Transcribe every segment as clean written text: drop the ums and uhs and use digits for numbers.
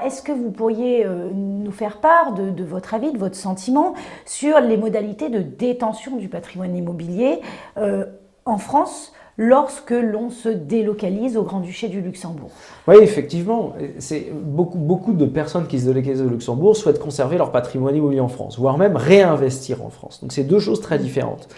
Est-ce que vous pourriez nous faire part de votre avis, de votre sentiment sur les modalités de détention du patrimoine immobilier en France lorsque l'on se délocalise au Grand-Duché du Luxembourg? Oui, effectivement, c'est beaucoup de personnes qui se délocalisent au Luxembourg souhaitent conserver leur patrimoine immobilier en France, voire même réinvestir en France. Donc c'est deux choses très différentes.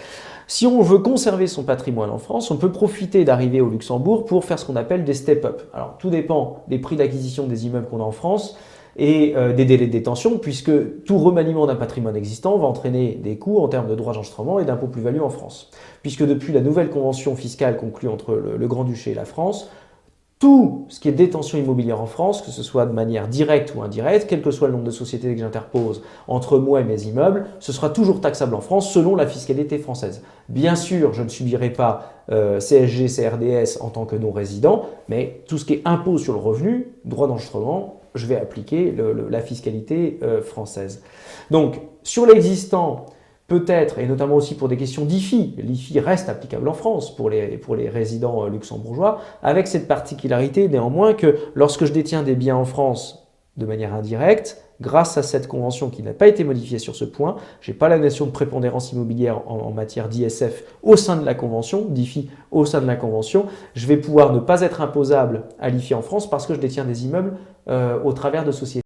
Si on veut conserver son patrimoine en France, on peut profiter d'arriver au Luxembourg pour faire ce qu'on appelle des step-up. Alors tout dépend des prix d'acquisition des immeubles qu'on a en France et des délais de détention, puisque tout remaniement d'un patrimoine existant va entraîner des coûts en termes de droits d'enregistrement et d'impôt plus-value en France. Puisque depuis la nouvelle convention fiscale conclue entre le Grand-Duché et la France, tout ce qui est détention immobilière en France, que ce soit de manière directe ou indirecte, quel que soit le nombre de sociétés que j'interpose entre moi et mes immeubles, ce sera toujours taxable en France selon la fiscalité française. Bien sûr, je ne subirai pas CSG, CRDS en tant que non-résident, mais tout ce qui est impôt sur le revenu, droit d'enregistrement, je vais appliquer la fiscalité française. Donc, sur l'existant, peut-être, et notamment aussi pour des questions d'IFI, l'IFI reste applicable en France pour les résidents luxembourgeois, avec cette particularité néanmoins que lorsque je détiens des biens en France de manière indirecte, grâce à cette convention qui n'a pas été modifiée sur ce point, je n'ai pas la notion de prépondérance immobilière en matière d'ISF au sein de la convention, d'IFI au sein de la convention, je vais pouvoir ne pas être imposable à l'IFI en France parce que je détiens des immeubles au travers de sociétés.